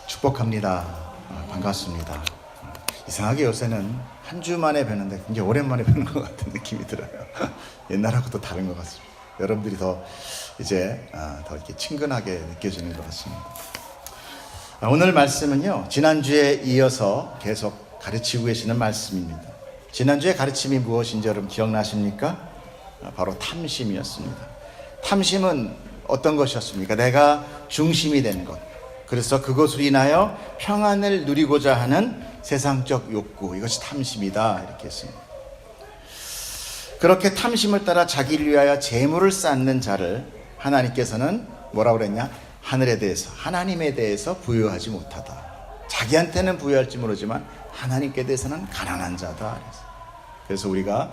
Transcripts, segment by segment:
축복합니다. 반갑습니다. 이상하게 요새는 한 주 만에 뵙는데 굉장히 오랜만에 뵙는 것 같은 느낌이 들어요. 옛날하고 또 다른 것 같습니다. 여러분들이 더 이제 더 이렇게 친근하게 느껴지는 것 같습니다. 오늘 말씀은요, 지난주에 이어서 계속 가르치고 계시는 말씀입니다. 지난주에 가르침이 무엇인지 여러분 기억나십니까? 바로 탐심이었습니다. 탐심은 어떤 것이었습니까? 내가 중심이 되는 것. 그래서 그것으로 인하여 평안을 누리고자 하는 세상적 욕구, 이것이 탐심이다, 이렇게 했습니다. 그렇게 탐심을 따라 자기를 위하여 재물을 쌓는 자를 하나님께서는 뭐라고 그랬냐? 하늘에 대해서, 하나님에 대해서 부유하지 못하다. 자기한테는 부유할지 모르지만 하나님께 대해서는 가난한 자다. 그래서 우리가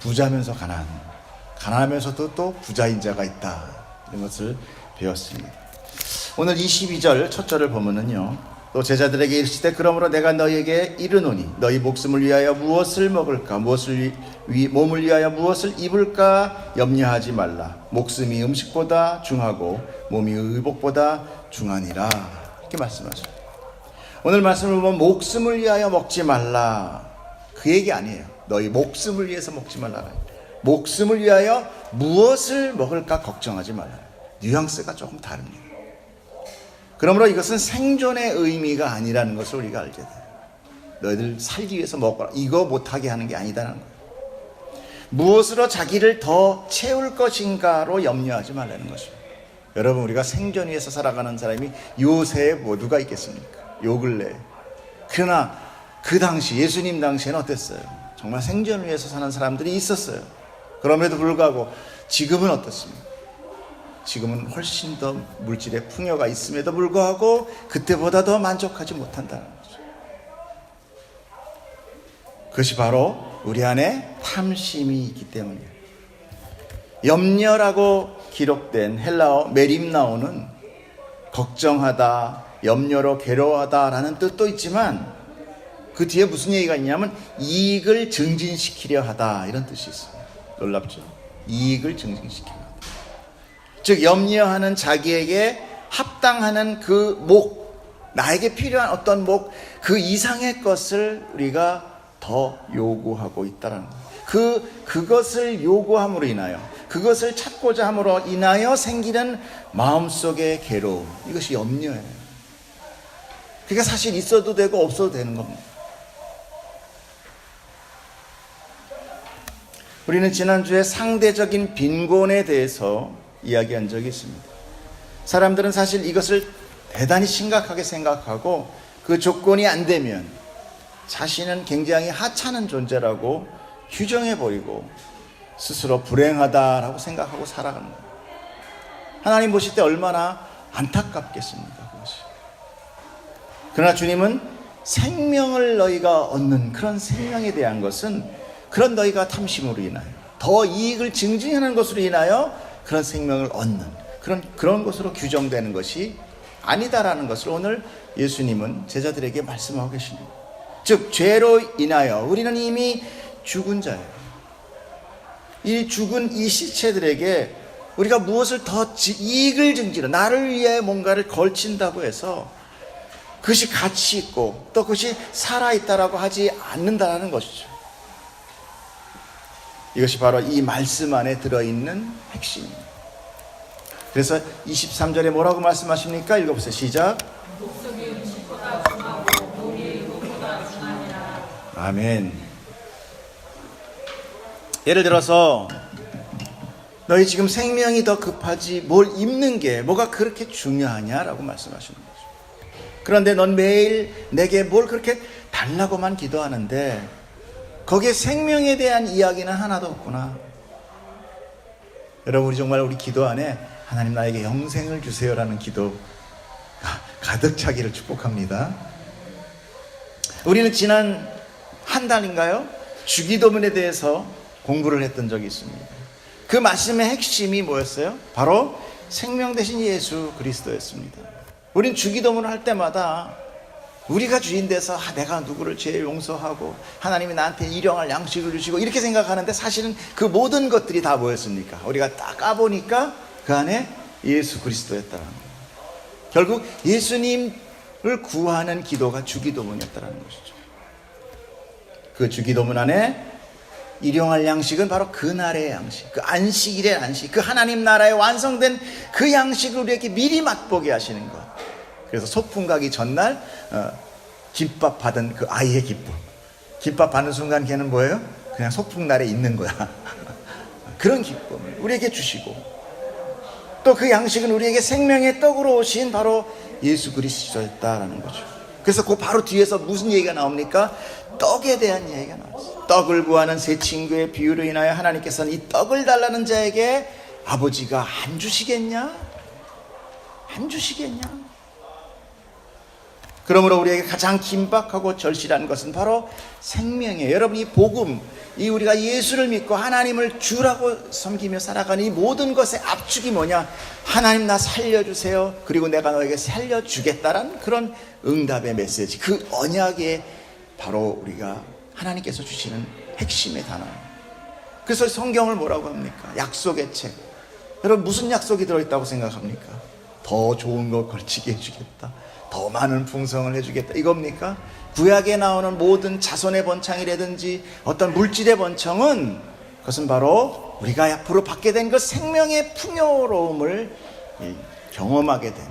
부자면서 가난하면서도 또 부자인 자가 있다, 이런 것을 배웠습니다. 오늘 22절 첫 절을 보면은요, 또 제자들에게 이르시되 그러므로 내가 너희에게 이르노니 너희 목숨을 위하여 무엇을 먹을까, 몸을 위하여 무엇을 입을까 염려하지 말라. 목숨이 음식보다 중하고 몸이 의복보다 중하니라, 이렇게 말씀하십니다. 오늘 말씀을 보면 목숨을 위하여 먹지 말라, 그 얘기 아니에요. 너희 목숨을 위해서 먹지 말라. 목숨을 위하여 무엇을 먹을까 걱정하지 말라. 뉘앙스가 조금 다릅니다. 그러므로 이것은 생존의 의미가 아니라는 것을 우리가 알게 돼요. 너희들 살기 위해서 먹거라, 이거 못하게 하는 게 아니다는 거예요. 무엇으로 자기를 더 채울 것인가로 염려하지 말라는 것입니다. 여러분, 우리가 생존 위해서 살아가는 사람이 요새 모두가 있겠습니까? 요 근래. 그러나 그 당시, 예수님 당시에는 어땠어요? 정말 생존을 위해서 사는 사람들이 있었어요. 그럼에도 불구하고 지금은 어떻습니까? 지금은 훨씬 더 물질의 풍요가 있음에도 불구하고 그때보다 더 만족하지 못한다는 거죠. 그것이 바로 우리 안에 탐심이 있기 때문이에요. 염려라고 기록된 헬라어 메림나오는 걱정하다, 염려로 괴로워하다라는 뜻도 있지만 그 뒤에 무슨 얘기가 있냐면 이익을 증진시키려 하다, 이런 뜻이 있습니다. 놀랍죠? 이익을 증진시키려 하다. 즉 염려하는 자기에게 합당하는 그 목, 나에게 필요한 어떤 목, 그 이상의 것을 우리가 더 요구하고 있다는 거예요. 그것을 요구함으로 인하여, 그것을 찾고자 함으로 인하여 생기는 마음속의 괴로움, 이것이 염려예요. 그게 사실 있어도 되고 없어도 되는 겁니다. 우리는 지난주에 상대적인 빈곤에 대해서 이야기한 적이 있습니다. 사람들은 사실 이것을 대단히 심각하게 생각하고 그 조건이 안 되면 자신은 굉장히 하찮은 존재라고 규정해버리고 스스로 불행하다라고 생각하고 살아가는 거예요. 하나님 보실 때 얼마나 안타깝겠습니까, 그것이. 그러나 주님은 생명을 너희가 얻는 그런 생명에 대한 것은 그런 너희가 탐심으로 인하여 더 이익을 증진하는 것으로 인하여 그런 생명을 얻는 그런 것으로 규정되는 것이 아니다라는 것을 오늘 예수님은 제자들에게 말씀하고 계십니다. 즉 죄로 인하여 우리는 이미 죽은 자예요. 이 죽은 이 시체들에게 우리가 무엇을 더 이익을 증진하는, 나를 위해 뭔가를 걸친다고 해서 그것이 가치 있고 또 그것이 살아있다라고 하지 않는다라는 것이죠. 이것이 바로 이 말씀 안에 들어있는 핵심입니다. 그래서 23절에 뭐라고 말씀하십니까? 읽어보세요. 시작. 아멘. 예를 들어서 너희 지금 생명이 더 급하지 뭘 입는 게 뭐가 그렇게 중요하냐라고 말씀하시는 거죠. 그런데 넌 매일 내게 뭘 그렇게 달라고만 기도하는데 거기에 생명에 대한 이야기는 하나도 없구나. 여러분, 우리 정말 우리 기도 안에 하나님 나에게 영생을 주세요라는 기도 가득 차기를 축복합니다. 우리는 지난 한 달인가요? 주기도문에 대해서 공부를 했던 적이 있습니다. 그 말씀의 핵심이 뭐였어요? 바로 생명 대신 예수 그리스도였습니다. 우린 주기도문을 할 때마다 우리가 주인 돼서 내가 누구를 죄 용서하고 하나님이 나한테 일용할 양식을 주시고 이렇게 생각하는데, 사실은 그 모든 것들이 다 뭐였습니까? 우리가 딱 까보니까 그 안에 예수 그리스도였다는 거예요. 결국 예수님을 구하는 기도가 주기도문이었다는 것이죠. 그 주기도문 안에 일용할 양식은 바로 그날의 양식, 그 안식일의 안식, 그 하나님 나라에 완성된 그 양식을 우리에게 미리 맛보게 하시는 것. 그래서 소풍 가기 전날 김밥 받은 그 아이의 기쁨. 김밥 받는 순간 걔는 뭐예요? 그냥 소풍 날에 있는 거야. 그런 기쁨을 우리에게 주시고, 또 그 양식은 우리에게 생명의 떡으로 오신 바로 예수 그리스도였다라는 거죠. 그래서 그 바로 뒤에서 무슨 얘기가 나옵니까? 떡에 대한 얘기가 나왔어요. 떡을 구하는 세 친구의 비유로 인하여 하나님께서는 이 떡을 달라는 자에게 아버지가 안 주시겠냐? 안 주시겠냐? 그러므로 우리에게 가장 긴박하고 절실한 것은 바로 생명이에요. 여러분, 이 복음, 이 우리가 예수를 믿고 하나님을 주라고 섬기며 살아가는 이 모든 것의 압축이 뭐냐? 하나님 나 살려주세요. 그리고 내가 너에게 살려주겠다라는 그런 응답의 메시지, 그 언약에 바로 우리가 하나님께서 주시는 핵심의 단어예요. 그래서 성경을 뭐라고 합니까? 약속의 책. 여러분, 무슨 약속이 들어있다고 생각합니까? 더 좋은 것 걸치게 해주겠다, 더 많은 풍성을 해주겠다, 이겁니까? 구약에 나오는 모든 자손의 번창이라든지 어떤 물질의 번창은, 그것은 바로 우리가 앞으로 받게 된 그 생명의 풍요로움을 경험하게 되는,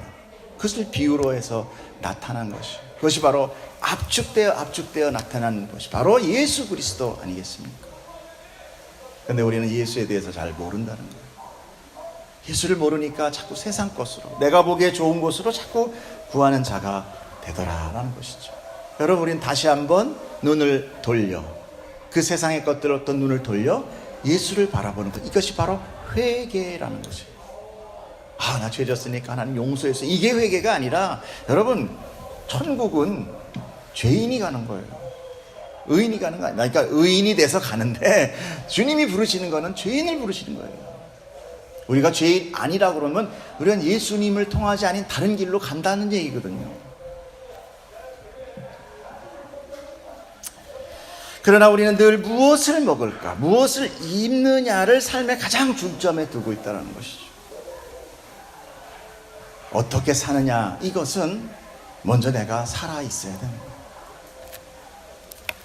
그것을 비유로 해서 나타난 것이, 그것이 바로 압축되어 나타나는 것이 바로 예수 그리스도 아니겠습니까? 그런데 우리는 예수에 대해서 잘 모른다는 거예요. 예수를 모르니까 자꾸 세상 것으로, 내가 보기에 좋은 것으로 자꾸 구하는 자가 되더라라는 것이죠. 여러분, 우리는 다시 한번 눈을 돌려, 그 세상의 것들로부터 눈을 돌려 예수를 바라보는 것, 이것이 바로 회개라는 것이에요. 나 죄졌으니까 하나님 용서했어요, 이게 회개가 아니라, 여러분, 천국은 죄인이 가는 거예요. 의인이 가는 거 아니에요. 그러니까 의인이 돼서 가는데 주님이 부르시는 거는 죄인을 부르시는 거예요. 우리가 죄인 아니라 그러면 우리는 예수님을 통하지 않은 다른 길로 간다는 얘기거든요. 그러나 우리는 늘 무엇을 먹을까, 무엇을 입느냐를 삶의 가장 중점에 두고 있다는 것이죠. 어떻게 사느냐, 이것은 먼저 내가 살아있어야 됩니다.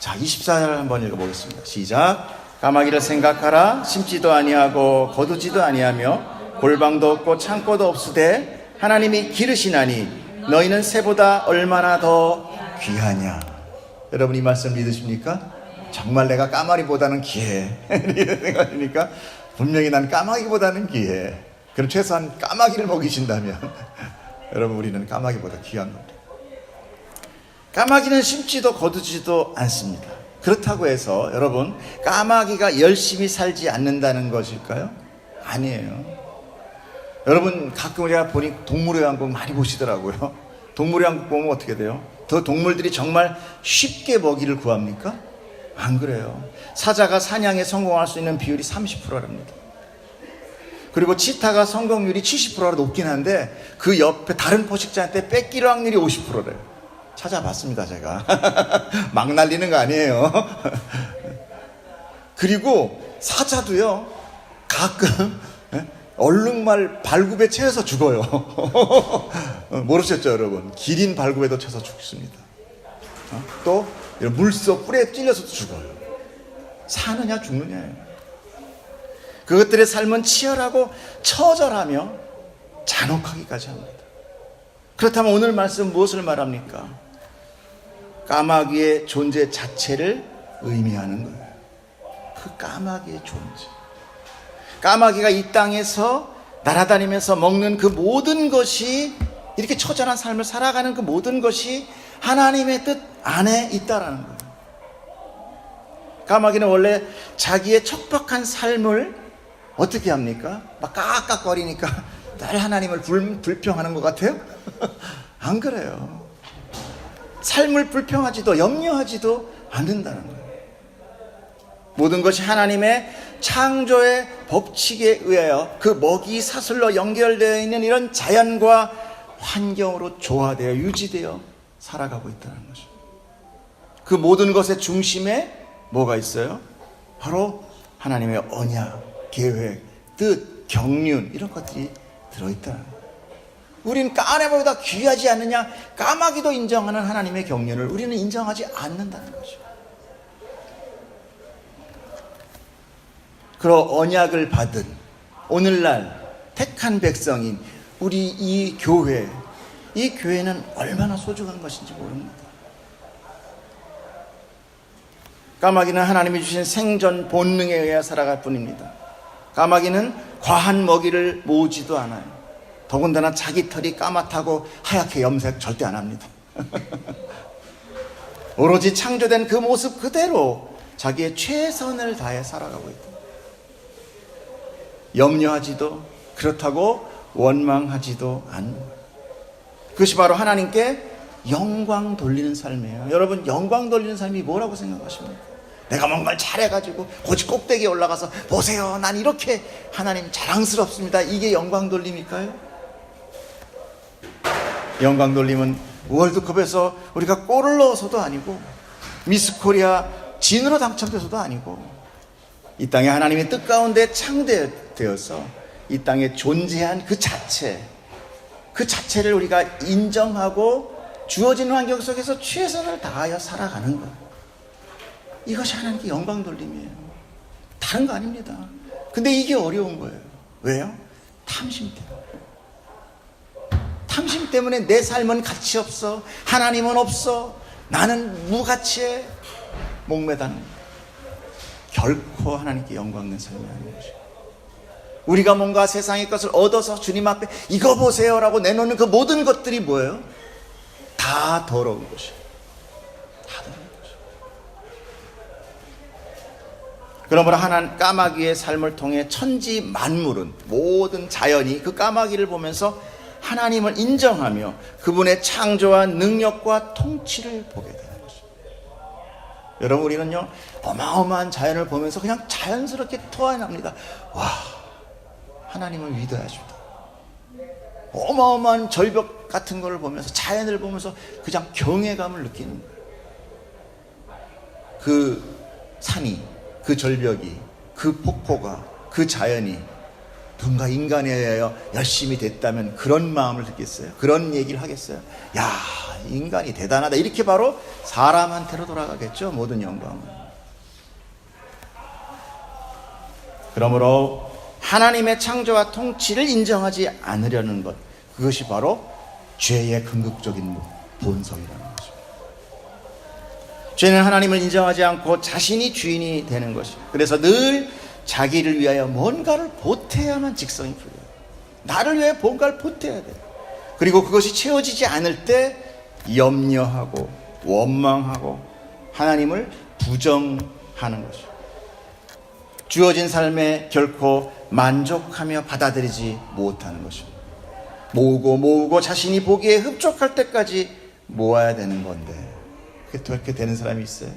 자, 24절 한번 읽어보겠습니다. 시작. 까마귀를 생각하라. 심지도 아니하고 거두지도 아니하며 골방도 없고 창고도 없으되 하나님이 기르시나니 너희는 새보다 얼마나 더 귀하냐. 여러분, 이 말씀 믿으십니까? 정말 내가 까마귀보다는 귀해 이런 생각입니까? 분명히 난 까마귀보다는 귀해. 그럼 최소한 까마귀를 먹이신다면 여러분, 우리는 까마귀보다 귀한 겁니다. 까마귀는 심지도 거두지도 않습니다. 그렇다고 해서 여러분, 까마귀가 열심히 살지 않는다는 것일까요? 아니에요. 여러분, 가끔 우리가 보니 동물의 왕국 많이 보시더라고요. 동물의 왕국 보면 어떻게 돼요? 더 동물들이 정말 쉽게 먹이를 구합니까? 안 그래요. 사자가 사냥에 성공할 수 있는 비율이 30%랍니다. 그리고 치타가 성공률이 70%로 높긴 한데 그 옆에 다른 포식자한테 뺏길 확률이 50%래요. 찾아봤습니다, 제가. 막 날리는 거 아니에요. 그리고 사자도요, 가끔 얼룩말 발굽에 채여서 죽어요. 모르셨죠, 여러분? 기린 발굽에도 채서 죽습니다. 또 이런 물속 뿔에 찔려서도 죽어요. 사느냐 죽느냐예요. 그것들의 삶은 치열하고 처절하며 잔혹하기까지 합니다. 그렇다면 오늘 말씀 무엇을 말합니까? 까마귀의 존재 자체를 의미하는 거예요. 그 까마귀의 존재. 까마귀가 이 땅에서 날아다니면서 먹는 그 모든 것이, 이렇게 처절한 삶을 살아가는 그 모든 것이 하나님의 뜻 안에 있다라는 거예요. 까마귀는 원래 자기의 척박한 삶을 어떻게 합니까? 막 깍깍거리니까 늘 하나님을 불평하는 것 같아요? 안 그래요. 삶을 불평하지도 염려하지도 않는다는 거예요. 모든 것이 하나님의 창조의 법칙에 의하여 그 먹이 사슬로 연결되어 있는 이런 자연과 환경으로 조화되어 유지되어 살아가고 있다는 것입니다. 그 모든 것의 중심에 뭐가 있어요? 바로 하나님의 언약, 계획, 뜻, 경륜 이런 것들이 들어있다는 거예요. 우리는 까마귀보다 귀하지 않느냐? 까마귀도 인정하는 하나님의 경륜을 우리는 인정하지 않는다는 거죠. 그런 언약을 받은 오늘날 택한 백성인 우리 이 교회는 얼마나 소중한 것인지 모릅니다. 까마귀는 하나님이 주신 생존 본능에 의해 살아갈 뿐입니다. 까마귀는 과한 먹이를 모으지도 않아요. 더군다나 자기 털이 까맣다고 하얗게 염색 절대 안 합니다. 오로지 창조된 그 모습 그대로 자기의 최선을 다해 살아가고 있다. 염려하지도 그렇다고 원망하지도 않는 거예요. 그것이 바로 하나님께 영광 돌리는 삶이에요. 여러분, 영광 돌리는 삶이 뭐라고 생각하십니까? 내가 뭔가를 잘해가지고 고지 꼭대기에 올라가서 보세요, 난 이렇게 하나님 자랑스럽습니다. 이게 영광 돌림일까요? 영광 돌림은 월드컵에서 우리가 골을 넣어서도 아니고 미스코리아 진으로 당첨돼서도 아니고 이 땅에 하나님의 뜻 가운데 창대되어서 이 땅에 존재한 그 자체를 우리가 인정하고 주어진 환경 속에서 최선을 다하여 살아가는 것, 이것이 하나님께 영광 돌림이에요. 다른 거 아닙니다. 근데 이게 어려운 거예요. 왜요? 탐심 때문에. 탐심 때문에 내 삶은 가치 없어, 하나님은 없어, 나는 무가치에 목매다는 거예요. 결코 하나님께 영광 있는 삶이 아닌 것이에요. 우리가 뭔가 세상의 것을 얻어서 주님 앞에 이거 보세요라고 내놓는 그 모든 것들이 뭐예요? 다 더러운 것이에요. 다 더러운 것이에요. 그러므로 하나님 까마귀의 삶을 통해 천지 만물은, 모든 자연이 그 까마귀를 보면서 하나님을 인정하며 그분의 창조와 능력과 통치를 보게 되는 것입니다. 여러분, 우리는요 어마어마한 자연을 보면서 그냥 자연스럽게 토해납니다. 와, 하나님은 위대하십니다. 어마어마한 절벽 같은 걸 보면서, 자연을 보면서 그냥 경외감을 느끼는 거예요. 그 산이, 그 절벽이, 그 폭포가, 그 자연이 누군가 인간에 의하여 열심히 됐다면 그런 마음을 느꼈어요? 그런 얘기를 하겠어요? 야, 인간이 대단하다, 이렇게 바로 사람한테로 돌아가겠죠, 모든 영광은. 그러므로 하나님의 창조와 통치를 인정하지 않으려는 것, 그것이 바로 죄의 궁극적인 본성이라는 거죠. 죄는 하나님을 인정하지 않고 자신이 주인이 되는 것이에요. 그래서 늘 자기를 위하여 뭔가를 보태야만 직성이 풀려요. 나를 위해 뭔가를 보태야 돼요. 그리고 그것이 채워지지 않을 때 염려하고 원망하고 하나님을 부정하는 것이죠. 주어진 삶에 결코 만족하며 받아들이지 못하는 것입니다. 모으고 자신이 보기에 흡족할 때까지 모아야 되는 건데 그렇게 되는 사람이 있어요.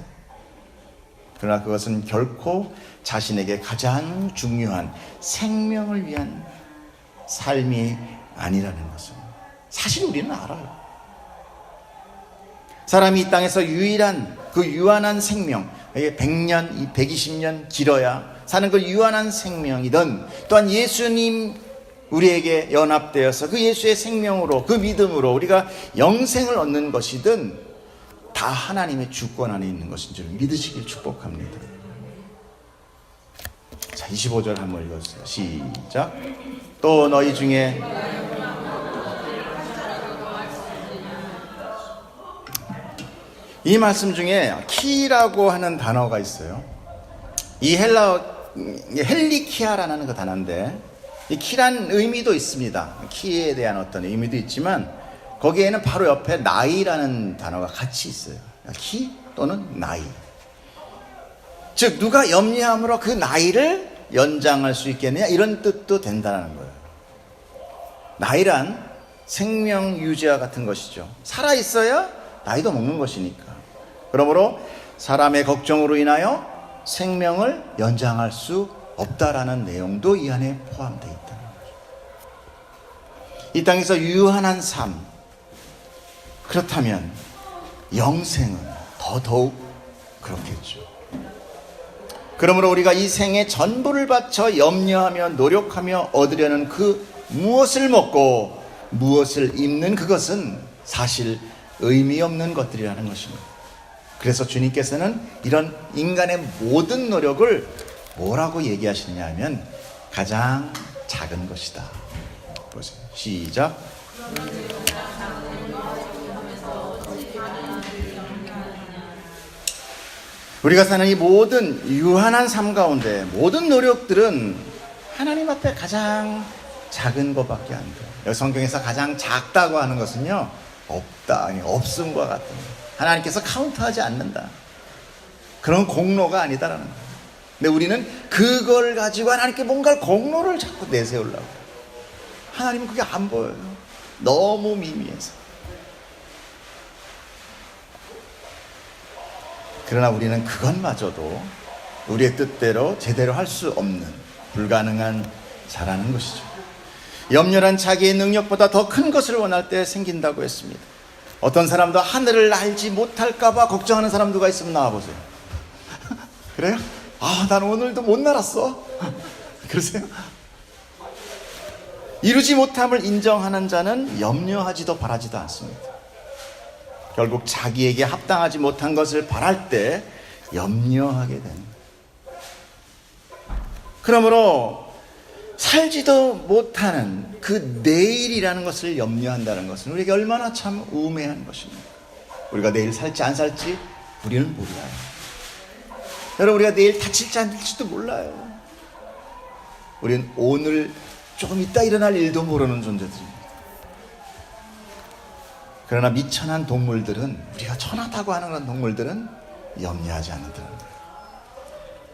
그러나 그것은 결코 자신에게 가장 중요한 생명을 위한 삶이 아니라는 것은 사실 우리는 알아요. 사람이 이 땅에서 유일한 그 유한한 생명, 100년, 120년 길어야 사는 그 유한한 생명이든, 또한 예수님 우리에게 연합되어서 그 예수의 생명으로, 그 믿음으로 우리가 영생을 얻는 것이든 다 하나님의 주권 안에 있는 것인 줄 믿으시길 축복합니다. 자, 25절 한번 읽어주세요. 시작. 또 너희 중에 이 말씀 중에 키라고 하는 단어가 있어요. 이 헬리키아라는 그 단어인데, 이 키란 의미도 있습니다. 키에 대한 어떤 의미도 있지만 거기에는 바로 옆에 나이라는 단어가 같이 있어요. 키 또는 나이. 즉 누가 염려함으로 그 나이를 연장할 수 있겠느냐, 이런 뜻도 된다는 거예요. 나이란 생명 유지와 같은 것이죠. 살아있어야 나이도 먹는 것이니까. 그러므로 사람의 걱정으로 인하여 생명을 연장할 수 없다라는 내용도 이 안에 포함되어 있다는 거죠. 이 땅에서 유한한 삶, 그렇다면 영생은 더더욱 그렇겠죠. 그러므로 우리가 이 생에 전부를 바쳐 염려하며 노력하며 얻으려는 그 무엇을 먹고 무엇을 입는 그것은 사실 의미 없는 것들이라는 것입니다. 그래서 주님께서는 이런 인간의 모든 노력을 뭐라고 얘기하시느냐 하면 가장 작은 것이다. 보세요. 시작. 우리가 사는 이 모든 유한한 삶 가운데 모든 노력들은 하나님 앞에 가장 작은 것밖에 안 돼요. 여기 성경에서 가장 작다고 하는 것은요, 없다, 아니 없음과 같은 거예요. 하나님께서 카운트하지 않는다. 그런 공로가 아니다라는 거예요. 근데 우리는 그걸 가지고 하나님께 뭔가 공로를 자꾸 내세우려고. 하나님은 그게 안 보여요. 너무 미미해서. 그러나 우리는 그것마저도 우리의 뜻대로 제대로 할 수 없는 불가능한 자라는 것이죠. 염려란 자기의 능력보다 더 큰 것을 원할 때 생긴다고 했습니다. 어떤 사람도 하늘을 알지 못할까봐 걱정하는 사람 누가 있으면 나와보세요. 그래요? 난 오늘도 못 날았어. 그러세요? 이루지 못함을 인정하는 자는 염려하지도 바라지도 않습니다. 결국 자기에게 합당하지 못한 것을 바랄 때 염려하게 됩니다. 그러므로 살지도 못하는 그 내일이라는 것을 염려한다는 것은 우리에게 얼마나 참 우매한 것입니까? 우리가 내일 살지 안 살지 우리는 몰라요. 여러분, 우리가 내일 다칠지 안 다칠지도 몰라요. 우리는 오늘 조금 있다 일어날 일도 모르는 존재들입니다. 그러나 미천한 동물들은, 우리가 천하다고 하는 그런 동물들은 염려하지 않는다는 거예요.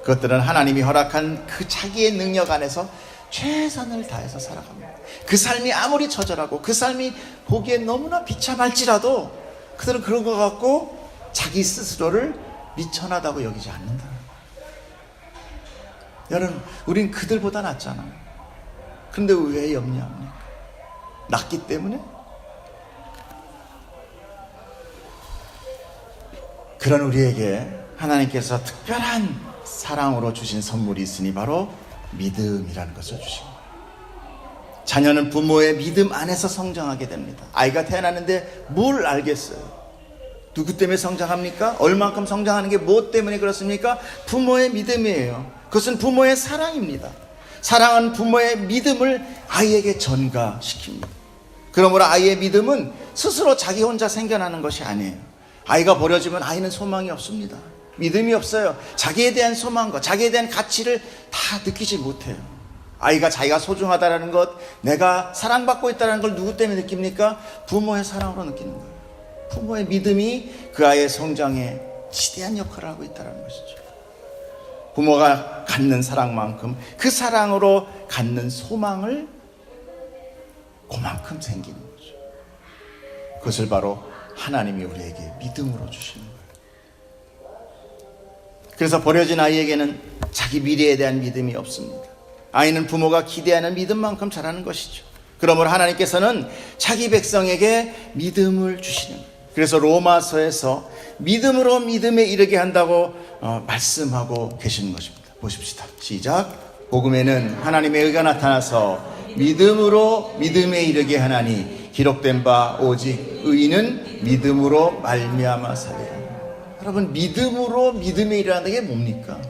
그것들은 하나님이 허락한 그 자기의 능력 안에서 최선을 다해서 살아갑니다. 그 삶이 아무리 처절하고 그 삶이 보기에 너무나 비참할지라도 그들은 그런 것 같고 자기 스스로를 미천하다고 여기지 않는다는 거예요. 여러분, 우린 그들보다 낫잖아요. 그런데 왜 염려합니까? 낫기 때문에? 그런 우리에게 하나님께서 특별한 사랑으로 주신 선물이 있으니 바로 믿음이라는 것을 주신 거예요. 자녀는 부모의 믿음 안에서 성장하게 됩니다. 아이가 태어났는데 뭘 알겠어요? 누구 때문에 성장합니까? 얼만큼 성장하는 게 무엇 때문에 그렇습니까? 부모의 믿음이에요. 그것은 부모의 사랑입니다. 사랑은 부모의 믿음을 아이에게 전가시킵니다. 그러므로 아이의 믿음은 스스로 자기 혼자 생겨나는 것이 아니에요. 아이가 버려지면 아이는 소망이 없습니다. 믿음이 없어요. 자기에 대한 소망과 자기에 대한 가치를 다 느끼지 못해요. 아이가 자기가 소중하다는 것, 내가 사랑받고 있다는 걸 누구 때문에 느낍니까? 부모의 사랑으로 느끼는 거예요. 부모의 믿음이 그 아이의 성장에 지대한 역할을 하고 있다는 것이죠. 부모가 갖는 사랑만큼 그 사랑으로 갖는 소망을 그만큼 생기는 거죠. 그것을 바로 하나님이 우리에게 믿음으로 주시는 거예요. 그래서 버려진 아이에게는 자기 미래에 대한 믿음이 없습니다. 아이는 부모가 기대하는 믿음만큼 자라는 것이죠. 그러므로 하나님께서는 자기 백성에게 믿음을 주시는 거예요. 그래서 로마서에서 믿음으로 믿음에 이르게 한다고 말씀하고 계시는 것입니다. 보십시다. 시작. 복음에는 하나님의 의가 나타나서 믿음으로 믿음에 이르게 하나니 기록된 바 오직 의인은 믿음으로 말미암아 살리라. 여러분, 믿음으로 믿음에 이르는 게 뭡니까?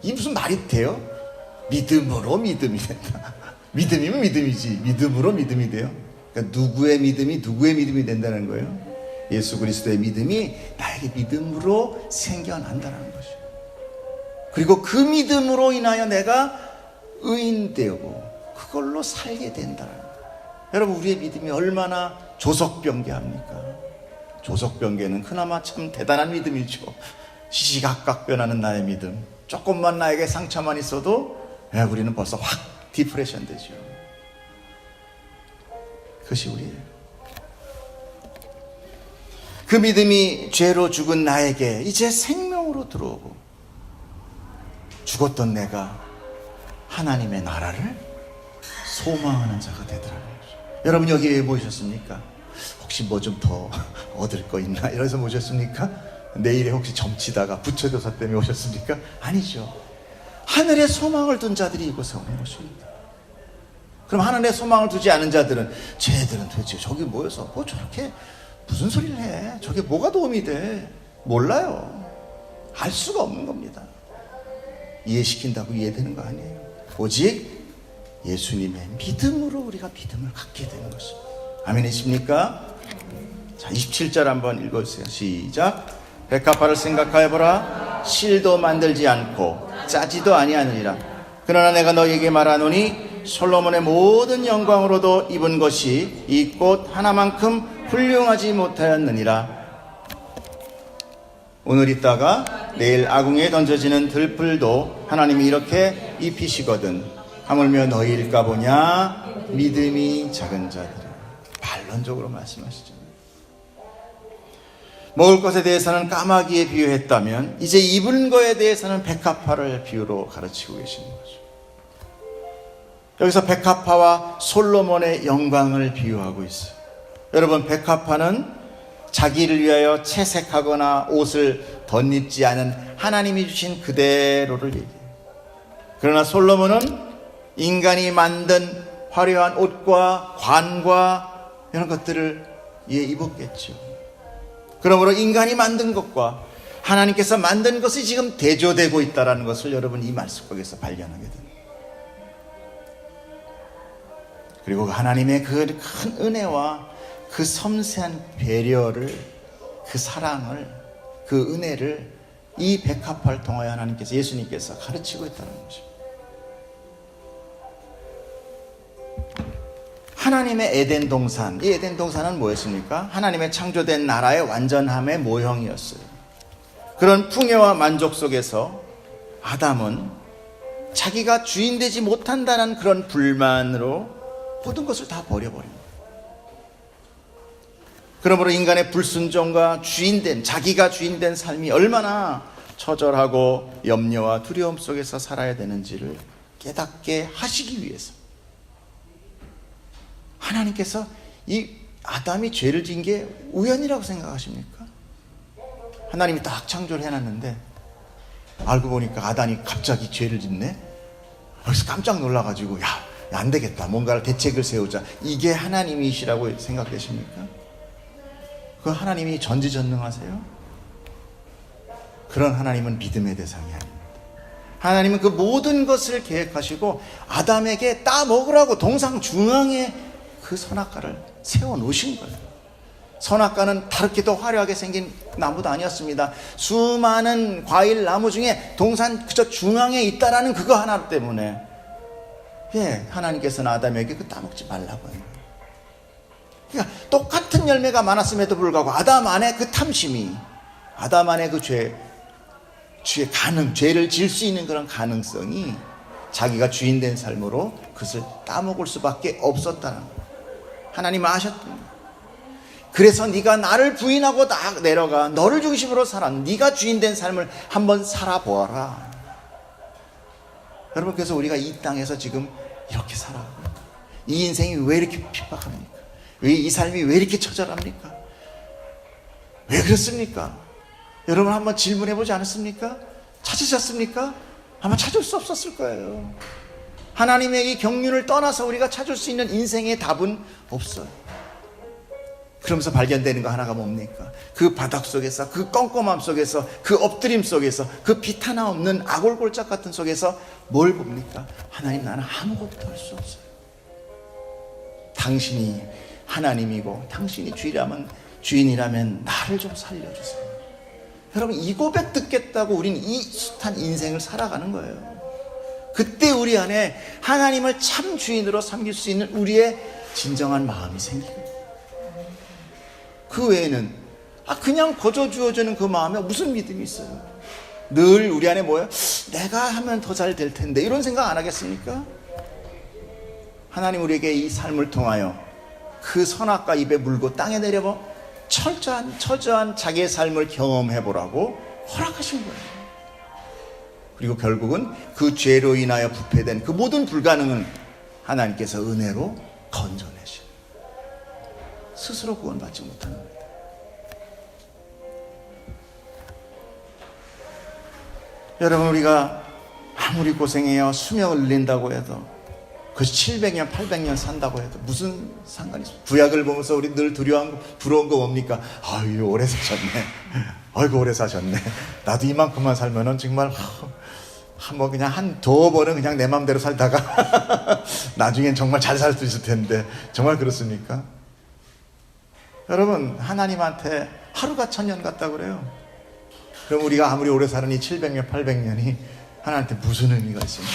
이게 무슨 말이 돼요? 믿음으로 믿음이 된다. 믿음이면 믿음이지 믿음으로 믿음이 돼요? 그러니까 누구의 믿음이 누구의 믿음이 된다는 거예요? 예수 그리스도의 믿음이 나에게 믿음으로 생겨난다는 것이에요. 그리고 그 믿음으로 인하여 내가 의인되고 그걸로 살게 된다는 거예요. 여러분, 우리의 믿음이 얼마나 조석병개합니까? 조석병개는 그나마 참 대단한 믿음이죠. 시시각각 변하는 나의 믿음. 조금만 나에게 상처만 있어도 우리는 벌써 확 디프레션 되죠. 그것이 우리예요. 그 믿음이 죄로 죽은 나에게 이제 생명으로 들어오고 죽었던 내가 하나님의 나라를 소망하는 자가 되더라는 거죠. 여러분 여기 왜 모셨습니까? 혹시 뭐 좀 더 얻을 거 있나 이래서 모셨습니까? 내일에 혹시 점치다가 부처교사 때문에 오셨습니까? 아니죠. 하늘에 소망을 둔 자들이 이곳에 오는 것입니다. 그럼 하늘에 소망을 두지 않은 자들은, 쟤들은 도대체 저기 모여서 뭐 저렇게 무슨 소리를 해? 저게 뭐가 도움이 돼? 몰라요. 알 수가 없는 겁니다. 이해시킨다고 이해되는 거 아니에요. 오직 예수님의 믿음으로 우리가 믿음을 갖게 되는 것입니다. 아멘이십니까? 자, 27절 한번 읽어주세요. 시작. 백합화를 생각하여 보라. 실도 만들지 않고 짜지도 아니하느니라. 그러나 내가 너희에게 말하노니 솔로몬의 모든 영광으로도 입은 것이 이 꽃 하나만큼 훌륭하지 못하였느니라. 오늘 있다가 내일 아궁이에 던져지는 들풀도 하나님이 이렇게 입히시거든. 하물며 너희일까 보냐. 믿음이 작은 자들아. 반론적으로 말씀하시죠. 먹을 것에 대해서는 까마귀에 비유했다면 이제 입은 것에 대해서는 백합화를 비유로 가르치고 계시는 거죠. 여기서 백합화와 솔로몬의 영광을 비유하고 있어요. 여러분, 백합화는 자기를 위하여 채색하거나 옷을 덧입지 않은 하나님이 주신 그대로를 얘기해요. 그러나 솔로몬은 인간이 만든 화려한 옷과 관과 이런 것들을 입었겠죠. 그러므로 인간이 만든 것과 하나님께서 만든 것이 지금 대조되고 있다는 것을 여러분 이 말씀 속에서 발견하게 됩니다. 그리고 하나님의 그 큰 은혜와 그 섬세한 배려를, 그 사랑을, 그 은혜를 이 백합화를 통하여 하나님께서, 예수님께서 가르치고 있다는 것입니다. 하나님의 에덴 동산, 이 에덴 동산은 뭐였습니까? 하나님의 창조된 나라의 완전함의 모형이었어요. 그런 풍요와 만족 속에서 아담은 자기가 주인 되지 못한다는 그런 불만으로 모든 것을 다 버려버립니다. 그러므로 인간의 불순종과 자기가 주인된 삶이 얼마나 처절하고 염려와 두려움 속에서 살아야 되는지를 깨닫게 하시기 위해서 하나님께서 이 아담이 죄를 지은 게 우연이라고 생각하십니까? 하나님이 딱 창조를 해놨는데 알고 보니까 아담이 갑자기 죄를 짓네? 그래서 깜짝 놀라가지고 안 되겠다, 뭔가를 대책을 세우자, 이게 하나님이시라고 생각되십니까? 그 하나님이 전지전능하세요? 그런 하나님은 믿음의 대상이 아닙니다. 하나님은 그 모든 것을 계획하시고 아담에게 따먹으라고 동상 중앙에 그 선악과를 세워놓으신 거예요. 선악과는 다르게도 화려하게 생긴 나무도 아니었습니다. 수많은 과일 나무 중에 동산 그저 중앙에 있다라는 그거 하나 때문에 하나님께서는 아담에게 그 따먹지 말라고 해요. 그러니까 똑같은 열매가 많았음에도 불구하고 아담 안에 그 탐심이, 아담 안에 그 죄를 지을 수 있는 그런 가능성이 자기가 주인된 삶으로 그것을 따먹을 수밖에 없었다는 거예요. 하나님 아셨던. 그래서 네가 나를 부인하고 내려가 너를 중심으로 살아. 네가 주인된 삶을 한번 살아보아라. 여러분, 그래서 우리가 이 땅에서 지금 이렇게 살아가고, 이 인생이 왜 이렇게 핍박합니까? 이 삶이 왜 이렇게 처절합니까? 왜 그렇습니까? 여러분 한번 질문해 보지 않았습니까? 찾으셨습니까? 아마 찾을 수 없었을 거예요. 하나님의 이 경륜을 떠나서 우리가 찾을 수 있는 인생의 답은 없어요. 그러면서 발견되는 거 하나가 뭡니까? 그 바닥 속에서, 그 껌껌함 속에서, 그 엎드림 속에서, 그 빛 하나 없는 아골골짝 같은 속에서 뭘 봅니까? 하나님, 나는 아무것도 할 수 없어요. 당신이 하나님이고 당신이 주인이라면 나를 좀 살려주세요. 여러분, 이 고백 듣겠다고 우리는 이 숱한 인생을 살아가는 거예요. 그때 우리 안에 하나님을 참 주인으로 섬길 수 있는 우리의 진정한 마음이 생기고, 그 외에는 그냥 거저 주어지는 그 마음에 무슨 믿음이 있어요? 늘 우리 안에 뭐예요? 내가 하면 더 잘 될 텐데, 이런 생각 안 하겠습니까? 하나님 우리에게 이 삶을 통하여 그 선악과 입에 물고 땅에 내려버 처저한 자기의 삶을 경험해보라고 허락하신 거예요. 그리고 결국은 그 죄로 인하여 부패된 그 모든 불가능은 하나님께서 은혜로 건져내시는, 스스로 구원받지 못하는 겁니다. 여러분, 우리가 아무리 고생해요 수명을 늘린다고 해도, 그 700년 800년 산다고 해도 무슨 상관이 있습니까? 구약을 보면서 우리 늘 두려운 부러운 거 뭡니까? 아유, 오래 사셨네. 아이고, 오래 사셨네. 나도 이만큼만 살면은 정말 뭐 그냥 한 두어 번은 그냥 내 마음대로 살다가 나중엔 정말 잘 살 수 있을 텐데, 정말 그렇습니까? 여러분, 하나님한테 하루가 1000년 같다고 그래요. 그럼 우리가 아무리 오래 사는 이 700년 800년이 하나님한테 무슨 의미가 있습니까?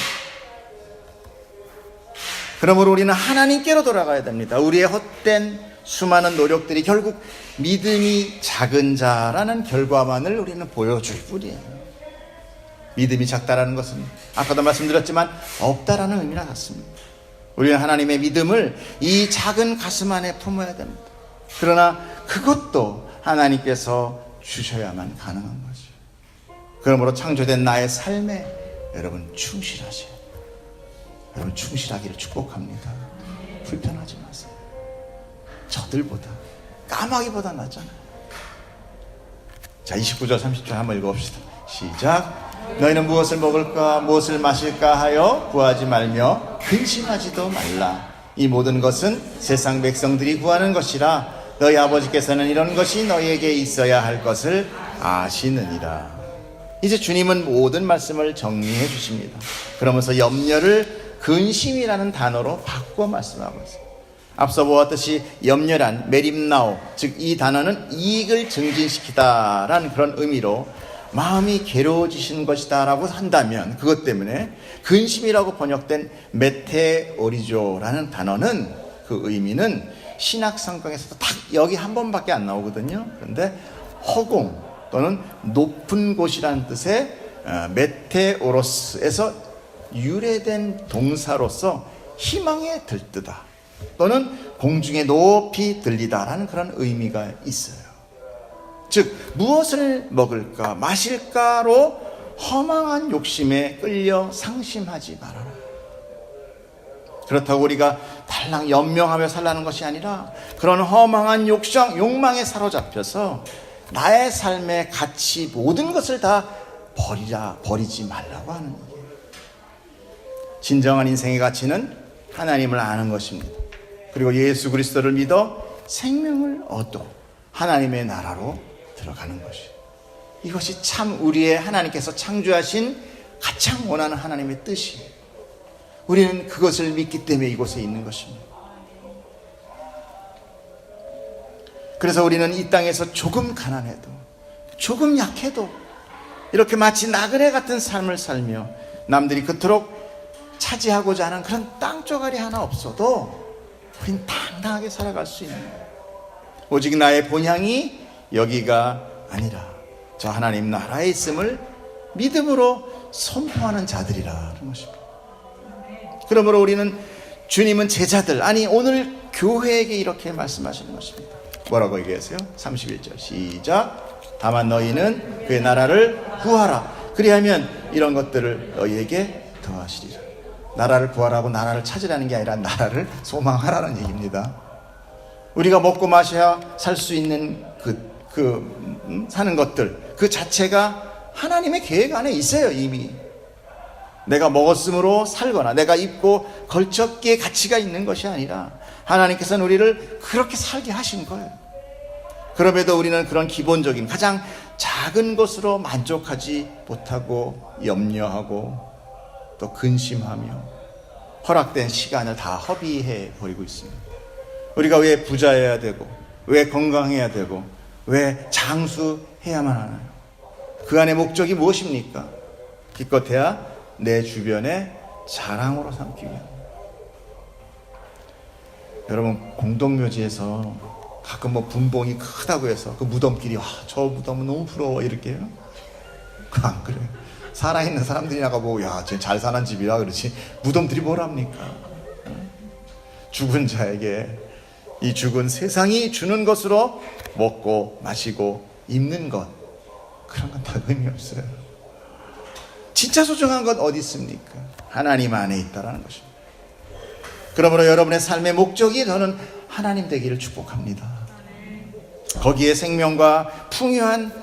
그러므로 우리는 하나님께로 돌아가야 됩니다. 우리의 헛된 수많은 노력들이 결국 믿음이 작은 자라는 결과만을 우리는 보여줄 뿐이에요. 믿음이 작다라는 것은 아까도 말씀드렸지만 없다라는 의미나 같습니다. 우리는 하나님의 믿음을 이 작은 가슴 안에 품어야 됩니다. 그러나 그것도 하나님께서 주셔야만 가능한 거죠. 그러므로 창조된 나의 삶에 여러분 충실하세요. 여러분 충실하기를 축복합니다. 불편하지 마세요. 저들보다, 까마귀보다 낫잖아요. 자, 29절 30절 한번 읽어봅시다. 시작. 너희는 무엇을 먹을까 무엇을 마실까 하여 구하지 말며 근심하지도 말라. 이 모든 것은 세상 백성들이 구하는 것이라. 너희 아버지께서는 이런 것이 너희에게 있어야 할 것을 아시느니라. 이제 주님은 모든 말씀을 정리해 주십니다. 그러면서 염려를 근심이라는 단어로 바꿔 말씀하고 있어요. 앞서 보았듯이 염려란 메림나오, 즉 이 단어는 이익을 증진시키다라는 그런 의미로 마음이 괴로워지신 것이다 라고 한다면, 그것 때문에 근심이라고 번역된 메테오리조라는 단어는, 그 의미는 신약 성경에서도 딱 여기 한 번밖에 안 나오거든요. 그런데 허공 또는 높은 곳이라는 뜻의 메테오로스에서 유래된 동사로서 희망에 들뜨다 또는 공중에 높이 들리다라는 그런 의미가 있어요. 즉 무엇을 먹을까 마실까로 허망한 욕심에 끌려 상심하지 말아라. 그렇다고 우리가 달랑 연명하며 살라는 것이 아니라 그런 허망한 욕망에 사로잡혀서 나의 삶의 가치 모든 것을 다 버리지 말라고 하는 거예요. 진정한 인생의 가치는 하나님을 아는 것입니다. 그리고 예수 그리스도를 믿어 생명을 얻고 하나님의 나라로 들어가는 것이에요. 이것이 참 우리의 하나님께서 창조하신 가장 원하는 하나님의 뜻이에요. 우리는 그것을 믿기 때문에 이곳에 있는 것입니다. 그래서 우리는 이 땅에서 조금 가난해도, 조금 약해도 이렇게 마치 나그네 같은 삶을 살며 남들이 그토록 차지하고자 하는 그런 땅 쪼가리 하나 없어도 우린 당당하게 살아갈 수 있는 거예요. 오직 나의 본향이 여기가 아니라 저 하나님 나라에 있음을 믿음으로 선포하는 자들이라는 것입니다. 그러므로 우리는, 주님은 제자들, 아니 오늘 교회에게 이렇게 말씀하시는 것입니다. 뭐라고 얘기하세요? 31절 시작. 다만 너희는 그의 나라를 구하라. 그리하면 이런 것들을 너희에게 더하시리라. 나라를 구하라고 나라를 찾으라는 게 아니라 나라를 소망하라는 얘기입니다. 우리가 먹고 마셔야 살 수 있는 사는 것들 그 자체가 하나님의 계획 안에 있어요. 이미 내가 먹었으므로 살거나 내가 입고 걸쳤기에 가치가 있는 것이 아니라 하나님께서는 우리를 그렇게 살게 하신 거예요. 그럼에도 우리는 그런 기본적인 가장 작은 것으로 만족하지 못하고 염려하고 또 근심하며 허락된 시간을 다 허비해 버리고 있습니다. 우리가 왜 부자여야 되고 왜 건강해야 되고 왜 장수해야만 하나요? 그 안의 목적이 무엇입니까? 기껏해야 내 주변에 자랑으로 삼기 위한. 여러분 공동묘지에서 가끔 뭐 분봉이 크다고 해서 그 무덤끼리 저 무덤은 너무 부러워 이렇게 해요? 그거 안 그래요. 살아있는 사람들이 나가보고 쟤 잘 사는 집이라 그렇지 무덤들이 뭐랍니까? 죽은 자에게 이 죽은 세상이 주는 것으로 먹고 마시고 입는 것, 그런 건 다 의미 없어요. 진짜 소중한 건 어디 있습니까? 하나님 안에 있다라는 것입니다. 그러므로 여러분의 삶의 목적이 저는 하나님 되기를 축복합니다. 거기에 생명과 풍요한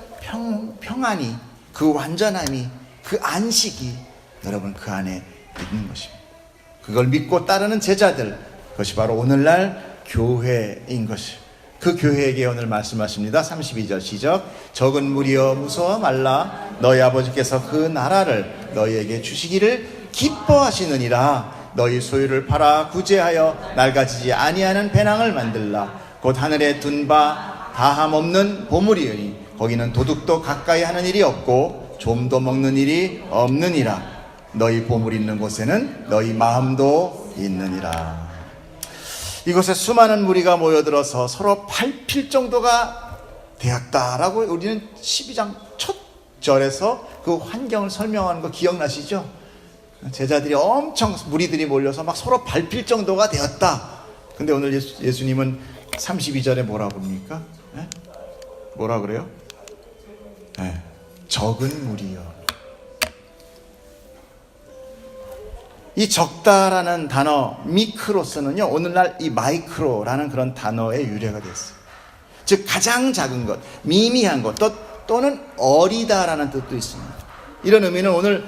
평안이, 그 완전함이, 그 안식이 여러분 그 안에 있는 것입니다. 그걸 믿고 따르는 제자들, 그것이 바로 오늘날 교회인 것이에요. 그 교회에게 오늘 말씀하십니다. 32절 시작. 적은 무리여 무서워 말라. 너희 아버지께서 그 나라를 너희에게 주시기를 기뻐하시느니라. 너희 소유를 팔아 구제하여 낡아지지 아니하는 배낭을 만들라. 곧 하늘에 둔 바 다함 없는 보물이니 거기는 도둑도 가까이 하는 일이 없고 좀도 먹는 일이 없느니라. 너희 보물 있는 곳에는 너희 마음도 있느니라. 이곳에 수많은 무리가 모여들어서 서로 밟힐 정도가 되었다라고 우리는 12장 첫 절에서 그 환경을 설명하는 거 기억나시죠? 제자들이 엄청 무리들이 몰려서 막 서로 밟힐 정도가 되었다. 근데 오늘 예수님은 32절에 뭐라 그럽니까? 네? 뭐라 그래요? 네. 적은 무리요. 이 적다라는 단어 미크로스는요, 오늘날 이 마이크로라는 그런 단어의 유래가 됐어요. 즉 가장 작은 것, 미미한 것, 또는 어리다라는 뜻도 있습니다. 이런 의미는 오늘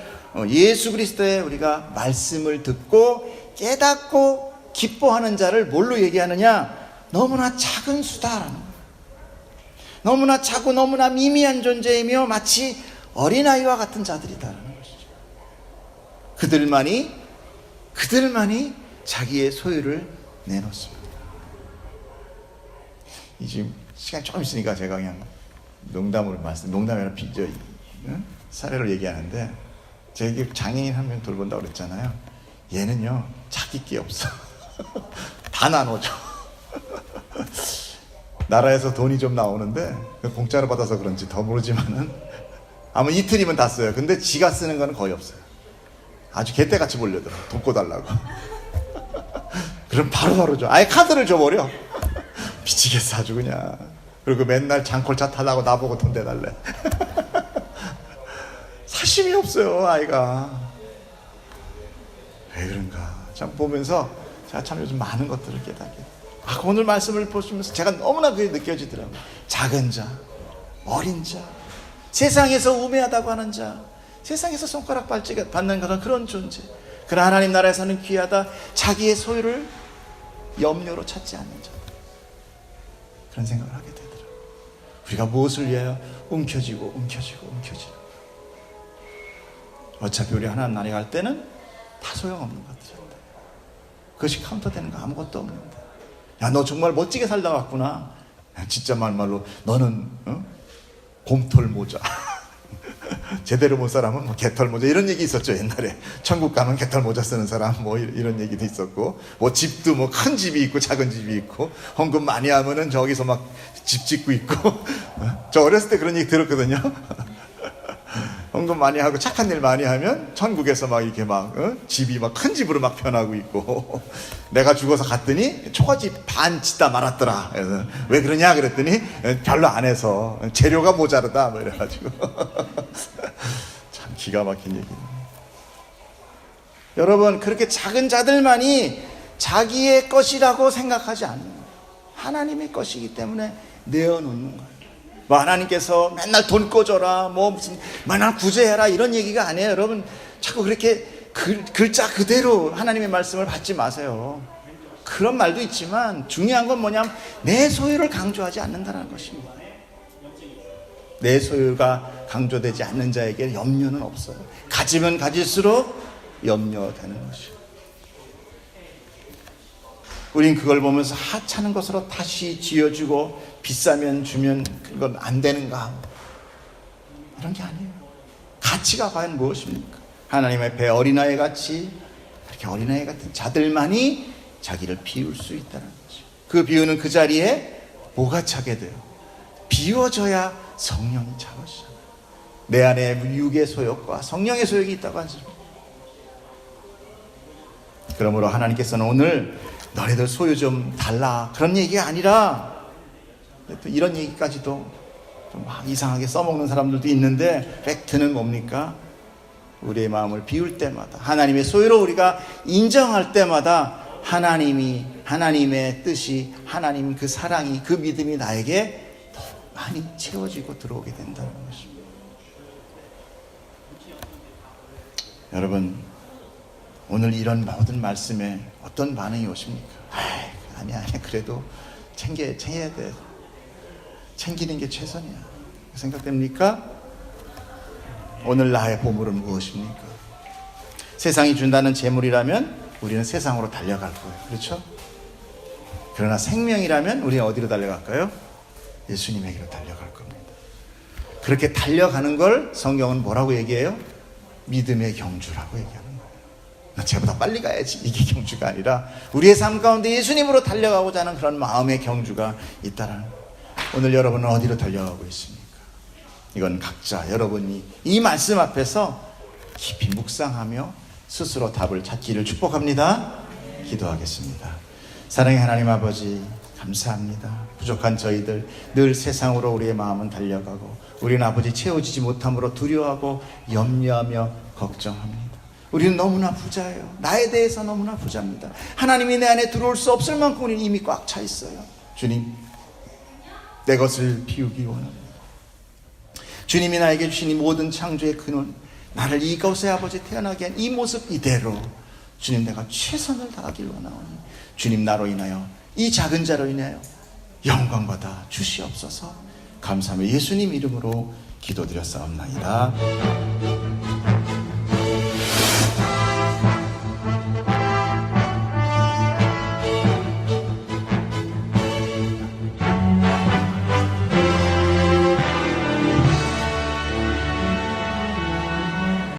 예수 그리스도의 우리가 말씀을 듣고 깨닫고 기뻐하는 자를 뭘로 얘기하느냐? 너무나 작은 수다라는 거예요. 너무나 작고 너무나 미미한 존재이며 마치 어린아이와 같은 자들이다라는 것이죠. 그들만이 자기의 소유를 내놓습니다. 지금 시간이 조금 있으니까 제가 그냥 농담으로 사례로 얘기하는데, 제가 장애인 한 명 돌본다고 그랬잖아요. 얘는요, 자기 게 없어. 다 나눠줘. 나라에서 돈이 좀 나오는데 공짜로 받아서 그런지 더 모르지만은 아마 이틀이면 다 써요. 근데 지가 쓰는 건 거의 없어요. 아주 개떼같이 몰려들어. 돈 꿔달라고. 그럼 바로 줘. 아예 카드를 줘버려. 미치겠어 아주 그냥. 그리고 맨날 장콜차 타다고 나보고 돈 대달래. 사심이 없어요 아이가. 왜 그런가 참 보면서 제가 참 요즘 많은 것들을 깨닫게. 오늘 말씀을 보시면서 제가 너무나 그게 느껴지더라고요. 작은 자, 어린 자, 세상에서 우매하다고 하는 자, 세상에서 손가락 받는 그런 존재. 그러나 하나님 나라에서는 귀하다. 자기의 소유를 염려로 찾지 않는 자. 그런 생각을 하게 되더라고요. 우리가 무엇을 위하여 움켜쥐고 어차피 우리 하나님 나라에 갈 때는 다 소용없는 것들이었다. 그것이 카운터되는 거 아무것도 없는데, 야 너 정말 멋지게 살다 왔구나. 진짜 말로 너는 곰털 모자 제대로 본 사람은 뭐 개털 모자 이런 얘기 있었죠 옛날에. 천국 가면 개털 모자 쓰는 사람 뭐 이런 얘기도 있었고, 뭐 집도 뭐 큰 집이 있고 작은 집이 있고, 헌금 많이 하면은 저기서 막 집 짓고 있고. 저 어렸을 때 그런 얘기 들었거든요. 헌금 많이 하고 착한 일 많이 하면 천국에서 막 이렇게 막 집이 막 큰 집으로 막 변하고 있고. 내가 죽어서 갔더니 초가집 반 짓다 말았더라. 그래서 왜 그러냐 그랬더니 별로 안 해서 재료가 모자르다 뭐 이래가지고. 참 기가 막힌 얘기네. 여러분, 그렇게 작은 자들만이 자기의 것이라고 생각하지 않는 거예요. 하나님의 것이기 때문에 내어놓는 거예요. 뭐 하나님께서 맨날 돈 꿔줘라, 뭐 무슨 맨날 구제해라 이런 얘기가 아니에요. 여러분, 자꾸 그렇게 글자 그대로 하나님의 말씀을 받지 마세요. 그런 말도 있지만 중요한 건 뭐냐면 내 소유를 강조하지 않는다는 것입니다. 내 소유가 강조되지 않는 자에게 염려는 없어요. 가지면 가질수록 염려되는 것이에요. 우린 그걸 보면서 하찮은 것으로 다시 지어주고 비싸면 주면 그건 안 되는가, 이런 게 아니에요. 가치가 과연 무엇입니까? 하나님의 배 어린아이 같이, 그렇게 어린아이 같은 자들만이 자기를 비울 수 있다는 거죠. 그 비우는 그 자리에 뭐가 차게 돼요? 비워져야 성령이 차오시잖아요. 내 안에 육의 소욕과 성령의 소욕이 있다고 하죠. 그러므로 하나님께서는 오늘 너네들 소유 좀 달라 그런 얘기가 아니라, 또 이런 얘기까지도 좀 막 이상하게 써먹는 사람들도 있는데, 팩트는 뭡니까? 우리의 마음을 비울 때마다, 하나님의 소유로 우리가 인정할 때마다 하나님의 뜻이, 하나님 그 사랑이, 그 믿음이 나에게 더 많이 채워지고 들어오게 된다는 것입니다. 여러분, 오늘 이런 모든 말씀에 어떤 반응이 오십니까? 아니야, 그래도 챙겨야 돼. 챙기는 게 최선이야. 생각됩니까? 오늘 나의 보물은 무엇입니까? 세상이 준다는 재물이라면 우리는 세상으로 달려갈 거예요. 그렇죠? 그러나 생명이라면 우리는 어디로 달려갈까요? 예수님에게로 달려갈 겁니다. 그렇게 달려가는 걸 성경은 뭐라고 얘기해요? 믿음의 경주라고 얘기하는 거예요. 나 쟤보다 빨리 가야지, 이게 경주가 아니라 우리의 삶 가운데 예수님으로 달려가고자 하는 그런 마음의 경주가 있다라는 거예요. 오늘 여러분은 어디로 달려가고 있습니까? 이건 각자 여러분이 이 말씀 앞에서 깊이 묵상하며 스스로 답을 찾기를 축복합니다. 기도하겠습니다. 사랑의 하나님 아버지, 감사합니다. 부족한 저희들 늘 세상으로 우리의 마음은 달려가고 우리는 아버지 채워지지 못함으로 두려워하고 염려하며 걱정합니다. 우리는 너무나 부자예요. 나에 대해서 너무나 부자입니다. 하나님이 내 안에 들어올 수 없을 만큼 우리는 이미 꽉 차 있어요. 주님, 내 것을 비우기 원합니다. 주님이 나에게 주신 이 모든 창조의 근원, 나를 이곳에 아버지 태어나게 한 이 모습 이대로 주님, 내가 최선을 다하길 원하오니 주님, 나로 인하여 이 작은 자로 인하여 영광 받아 주시옵소서. 감사하며 예수님 이름으로 기도드렸사옵나이다.